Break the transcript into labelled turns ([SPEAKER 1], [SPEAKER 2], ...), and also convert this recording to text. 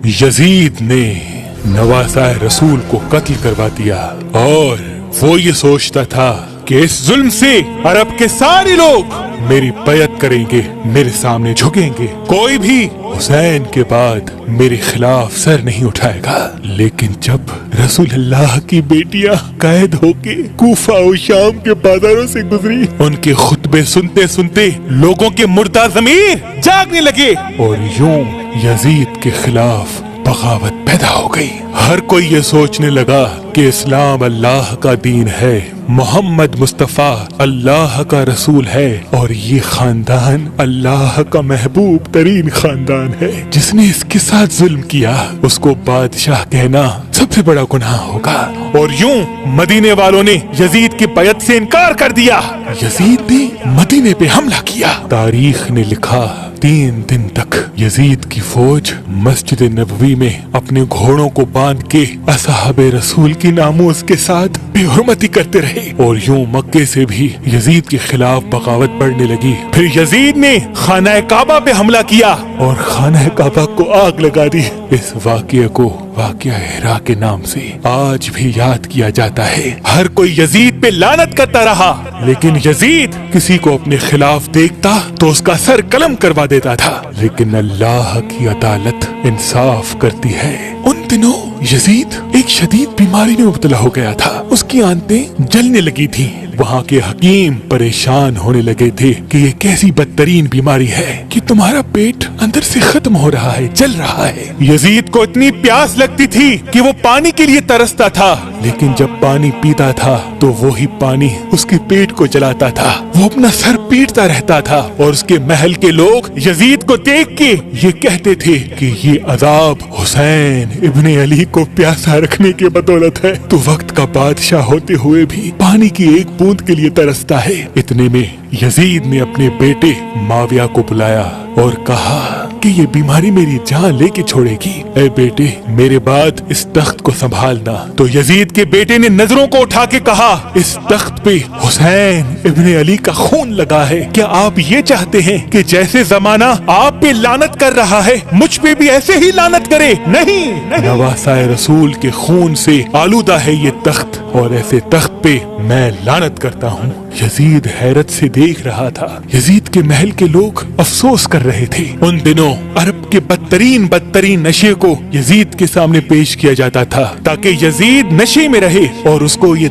[SPEAKER 1] Yazid ने नवासाए रसूल को कत्ल करवा दिया और वो ये सोचता था कि इस जुल्म से अरब के सारे लोग मेरी बैयत करेंगे, मेरे सामने झुकेंगे, कोई भी हुसैन के बाद मेरे खिलाफ सर नहीं उठाएगा। लेकिन जब रसूल अल्लाह की बेटियां कैद होके कूफा और शाम के बाजारों से गुजरी, उनके खुतबे सुनते सुनते लोगों के मुर्दा ज़मीर जागने लगे और यूं यजीद के खिलाफ बगावत पैदा हो गई। हर कोई ये सोचने लगा कि इस्लाम अल्लाह का दीन है, मोहम्मद मुस्तफा अल्लाह का रसूल है और ये खानदान अल्लाह का महबूब तरीन खानदान है। जिसने इसके साथ जुल्म किया उसको बादशाह कहना सबसे बड़ा गुनाह होगा। और यूं मदीने वालों ने यजीद की बैयत से इनकार कर दिया। यजीद ने मदीने पे हमला किया। तारीख ने लिखा 3 दिन तक यजीद की फौज मस्जिद नबवी में अपने घोड़ों को बांध के असहाबे रसूल की नामूस के साथ बेहुरमती करते रहे और यूं मक्के से भी यजीद के खिलाफ बगावत बढ़ने लगी। फिर यजीद ने खाना काबा पे हमला किया और खाना काबा को आग लगा दी। इस वाक़ये को वाक़या हिरा के नाम से आज भी याद किया जाता है। हर कोई यजीद पे लानत करता रहा, लेकिन यजीद किसी को अपने खिलाफ देखता तो उसका सर कलम करवा देता था। लेकिन अल्लाह की अदालत इंसाफ करती है। उन दिनों यजीद एक शदीद बीमारी में मुब्तला हो गया था। उसकी आंतें जलने लगी थी। वहाँ के हकीम परेशान होने लगे थे कि ये कैसी बदतरीन बीमारी है कि तुम्हारा पेट अंदर से खत्म हो रहा है, जल रहा है। यजीद को इतनी प्यास लगती थी कि वो पानी के लिए तरसता था, लेकिन जब पानी पीता था तो वो ही पानी उसके पेट को जलाता था। वो अपना सर पीटता रहता था और उसके महल के लोग यजीद को देख के ये कहते थे कि ये अजाब हुसैन इब्ने अली को प्यासा रखने की बदौलत है। तो वक्त का बादशाह होते हुए भी पानी की एक बूंद के लिए तरसता है। इतने में यजीद ने अपने बेटे माविया को बुलाया और कहा कि ये बीमारी मेरी जान लेके छोड़ेगी। ए बेटे, मेरे बाद इस तख्त को संभालना। तो यजीद के बेटे ने नजरों को उठा के कहा, इस तख्त पे हुसैन इब्ने अली का खून लगा है। क्या आप ये चाहते हैं कि जैसे जमाना आप पे लानत कर रहा है मुझ पे भी ऐसे ही लानत करे? नहीं, नवासाए रसूल के खून से आलूदा है ये तख्त और ऐसे तख्त पे मैं लानत करता हूँ। यजीद हैरत से देख रहा था। यजीद के महल के लोग अफसोस कर रहे थे। उन दिनों अरब के बदतरीन नशे को यजीद के सामने पेश किया जाता था ताकि यजीद नशे में रहे और उसको ये